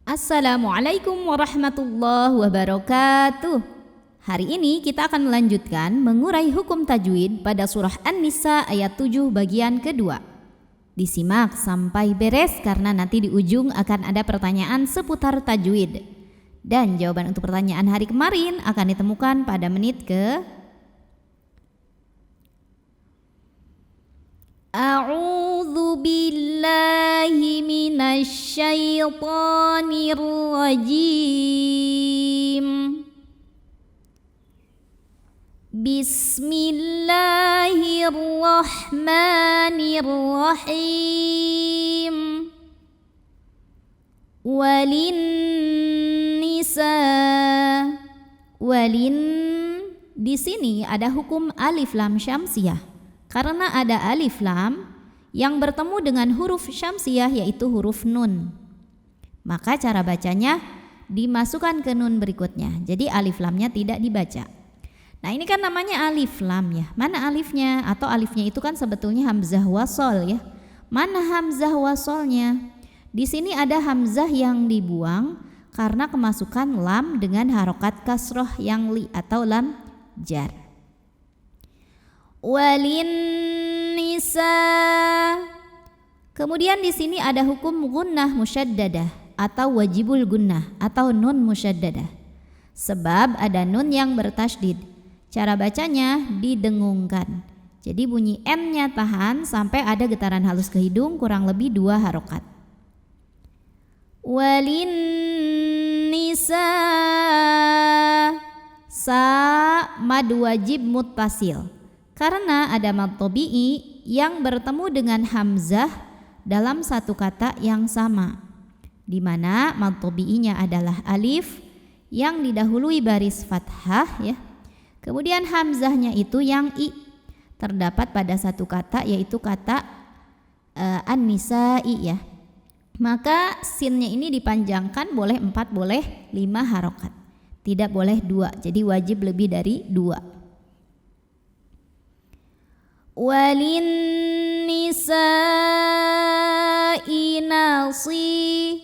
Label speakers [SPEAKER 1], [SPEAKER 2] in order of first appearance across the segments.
[SPEAKER 1] Assalamualaikum warahmatullahi wabarakatuh. Hari ini kita akan melanjutkan mengurai hukum tajwid pada surah An-Nisa ayat 7 bagian kedua. Disimak sampai beres karena nanti di ujung akan ada pertanyaan seputar tajwid. Dan jawaban untuk pertanyaan hari kemarin akan ditemukan pada menit ke A'udzu billahi minasy syaithanir rajim. Bismillahirrahmanirrahim. Walin nisa. Walin di sini ada hukum alif lam syamsiyah. Karena ada alif lam yang bertemu dengan huruf syamsiyah yaitu huruf nun. Maka cara bacanya dimasukkan ke nun berikutnya. Jadi alif lamnya tidak dibaca. Nah, ini kan namanya alif lam ya. Mana alifnya? Atau alifnya itu kan sebetulnya hamzah wasol ya. Mana hamzah wasolnya? Di sini ada hamzah yang dibuang karena kemasukan lam dengan harokat kasroh yang li atau lam jar. Walin nisa. Kemudian di sini ada hukum gunnah musyaddadah atau wajibul gunnah atau nun musyaddadah. Sebab ada nun yang bertasydid. Cara bacanya didengungkan. Jadi bunyi N-nya tahan sampai ada getaran halus ke hidung kurang lebih 2 harokat. Walin nisa. Sa mad wajib muttasil. Karena ada mad tabi'i yang bertemu dengan hamzah dalam satu kata yang sama, di mana mad tabi'inya adalah alif yang didahului baris fathah ya. Kemudian hamzahnya itu yang i terdapat pada satu kata yaitu kata an-nisa'i ya. Maka sinnya ini dipanjangkan boleh 4 boleh 5 harokat. Tidak boleh 2. Jadi wajib lebih dari 2. Walin nisa'i nasi.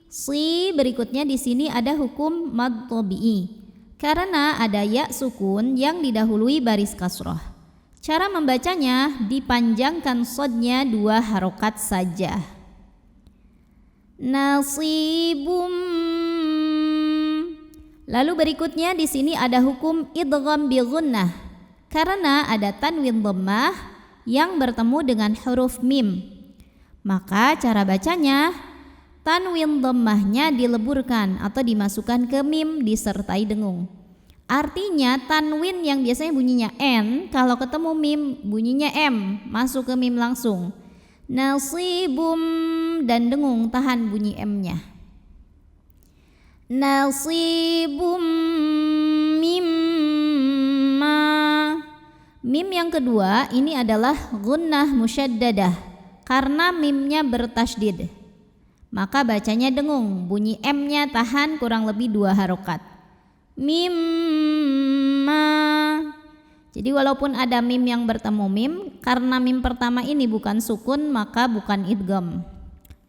[SPEAKER 1] Si berikutnya di sini ada hukum mad tabi'i. Karena ada ya sukun yang didahului baris kasroh. Cara membacanya dipanjangkan sodnya 2 harokat saja. Nasibum. Lalu berikutnya di sini ada hukum idgham bi gunnah. Karena ada tanwin dhammah yang bertemu dengan huruf mim. Maka cara bacanya tanwin dhammahnya dileburkan atau dimasukkan ke mim disertai dengung. Artinya tanwin yang biasanya bunyinya N kalau ketemu mim bunyinya M, masuk ke mim langsung. Nasibum dan dengung tahan bunyi M-nya. Nasibum mimma. Mim yang kedua ini adalah gunnah musyaddadah karena mimnya bertasydid. Maka bacanya dengung, bunyi M-nya tahan kurang lebih 2 harokat. Mimma. Jadi walaupun ada mim yang bertemu mim, karena mim pertama ini bukan sukun maka bukan idgham.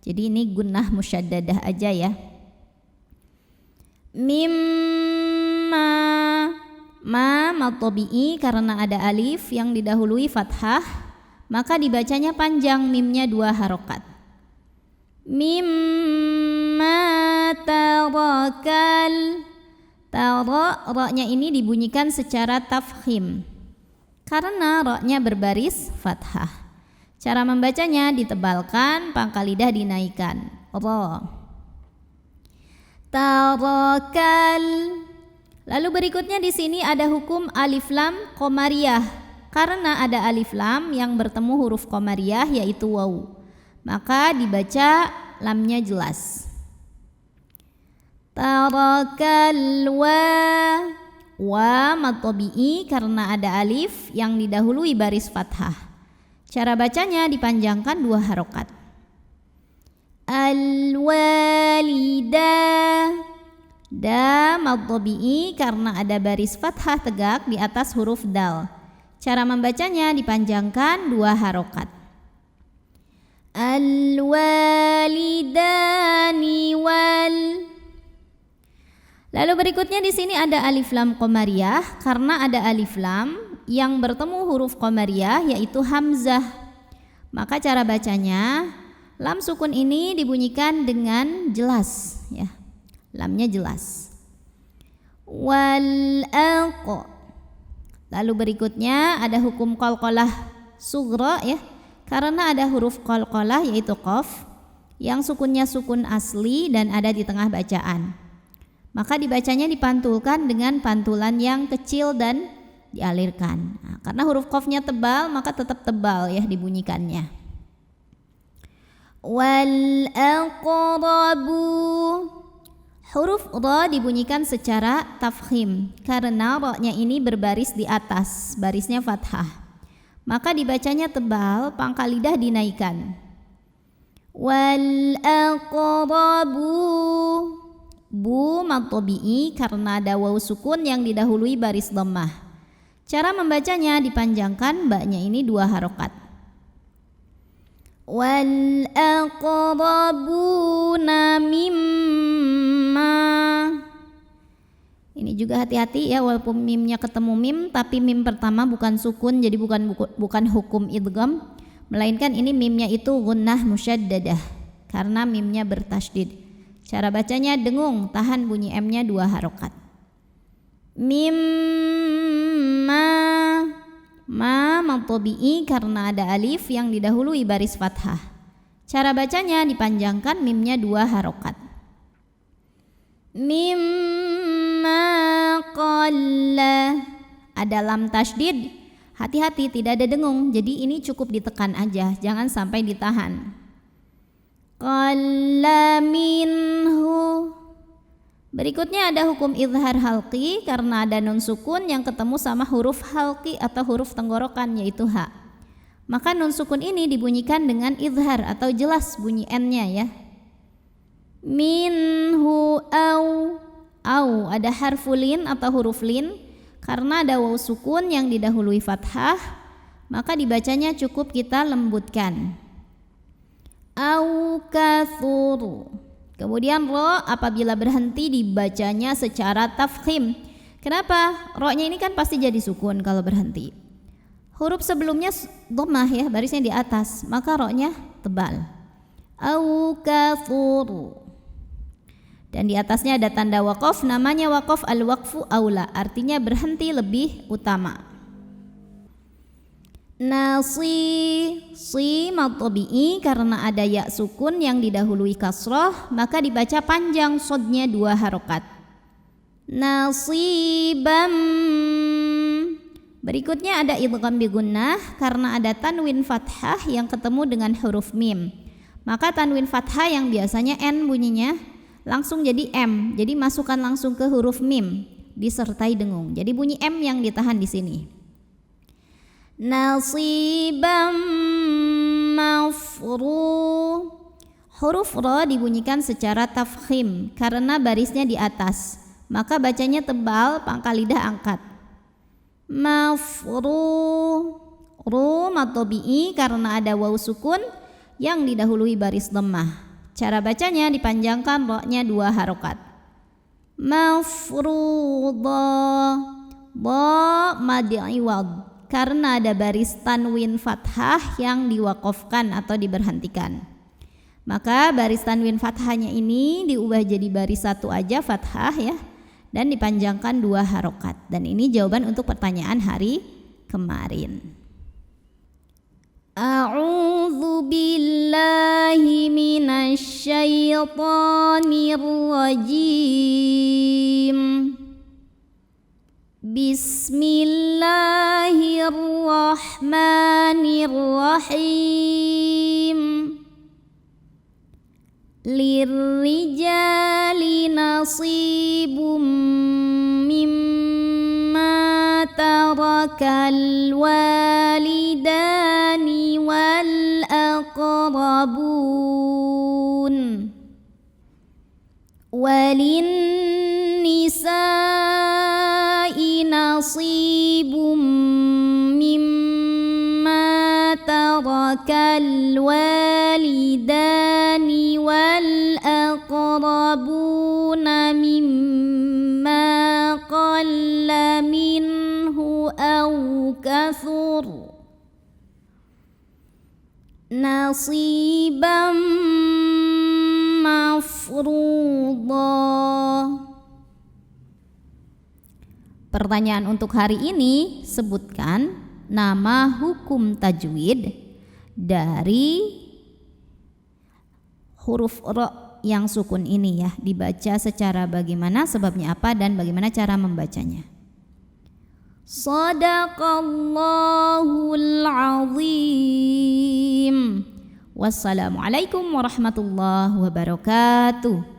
[SPEAKER 1] Jadi ini gunnah musyaddadah aja ya. Mimma. Ma mad tabi'i karena ada alif yang didahului fathah, maka dibacanya panjang mimnya 2 harokat. Mimma tarakal. Ra-nya ini dibunyikan secara tafkhim karena ra-nya berbaris fathah. Cara membacanya ditebalkan, pangkal lidah dinaikkan. Ra. Tarakal. Lalu berikutnya di sini ada hukum alif lam qamariyah. Karena ada alif lam yang bertemu huruf qamariyah yaitu waw. Maka dibaca lamnya jelas. Tarakal wa mad tabi'i karena ada alif yang didahului baris fathah. Cara bacanya dipanjangkan 2 harokat. Al-walidah. Da mad tabi'i karena ada baris fathah tegak di atas huruf dal. Cara membacanya dipanjangkan 2 harokat. Al-walidani wal Lalu berikutnya di sini ada alif lam qamariyah, karena ada alif lam yang bertemu huruf qamariyah yaitu hamzah. Maka cara bacanya, lam sukun ini dibunyikan dengan jelas ya. Lamnya jelas. Wal aq. Lalu berikutnya ada hukum qalqalah sughra ya. Karena ada huruf qalqalah yaitu qaf yang sukunnya sukun asli dan ada di tengah bacaan. Maka dibacanya dipantulkan dengan pantulan yang kecil dan dialirkan. Nah, karena huruf qafnya tebal maka tetap tebal ya dibunyikannya. Wal aqrabu. Huruf ra dibunyikan secara tafkhim karena ra-nya ini berbaris di atas, barisnya fathah. Maka dibacanya tebal, pangkal lidah dinaikkan. Wal aqrabu. Bu mad tabi'i karena ada waw sukun yang didahului baris dhammah. Cara membacanya dipanjangkan ba-nya ini 2 harokat. Wal aqrabuna mimma. Ini juga hati-hati ya, walaupun mimnya ketemu mim tapi mim pertama bukan sukun, jadi bukan hukum idgham, melainkan ini mimnya itu gunnah musyaddadah karena mimnya bertasydid. Cara bacanya dengung, tahan bunyi M-nya 2 harokat. Mimma. Ma mad tabi'i karena ada alif yang didahului baris fathah. Cara bacanya dipanjangkan, mimnya 2 harokat. Mimma qalla. Ada lam tasydid. Hati-hati tidak ada dengung, jadi ini cukup ditekan aja, jangan sampai ditahan. Qalla minhu. Berikutnya ada hukum izhar halqi karena ada nun sukun yang ketemu sama huruf halqi atau huruf tenggorokan yaitu ha. Maka nun sukun ini dibunyikan dengan izhar atau jelas bunyi n-nya ya. Minhu au ada harfulin atau huruf lin karena ada waw sukun yang didahului fathah, maka dibacanya cukup kita lembutkan. Au kathuru. Kemudian ro apabila berhenti dibacanya secara tafkhim. Kenapa? Ro-nya ini kan pasti jadi sukun kalau berhenti. Huruf sebelumnya dhammah ya, barisnya di atas, maka ro-nya tebal. Au kathuru. Dan di atasnya ada tanda waqaf, namanya waqaf al-waqfu aula, artinya berhenti lebih utama. Si mad tabi'i karena ada ya sukun yang didahului kasrah, maka dibaca panjang, shadnya 2 harokat. Nasibam. Berikutnya ada idgham bi gunnah karena ada tanwin fathah yang ketemu dengan huruf mim. Maka tanwin fathah yang biasanya n bunyinya langsung jadi m, jadi masukkan langsung ke huruf mim disertai dengung. Jadi bunyi m yang ditahan di sini. Nasibam mafru. Huruf ra dibunyikan secara tafkhim karena barisnya di atas, maka bacanya tebal, pangkal lidah angkat. Mafru. Ru mad tabi'i karena ada waw sukun yang didahului baris dhammah. Cara bacanya dipanjangkan, ra-nya 2 harokat. Mafruḍa. Ba mad iwad karena ada baris tanwin fathah yang diwaqafkan atau diberhentikan. Maka baris tanwin fathahnya ini diubah jadi baris 1 aja fathah ya, dan dipanjangkan 2 harokat. Dan ini jawaban untuk pertanyaan hari kemarin. A'udzu billahi minasy syaithanir rajim. Bismillahirrahmanirrahim. Lirrijali nasibum mimma tarakal walidani wal aqrabun. Walin nisa'i nasibum mimma tarakal walidani wal aqrabuna mimma nasiban mafruḍa. Pertanyaan untuk hari ini, sebutkan nama hukum tajwid dari huruf ra yang sukun ini ya. Dibaca secara bagaimana, sebabnya apa, dan bagaimana cara membacanya. Shadaqallahul azim. Wassalamualaikum warahmatullahi wabarakatuh.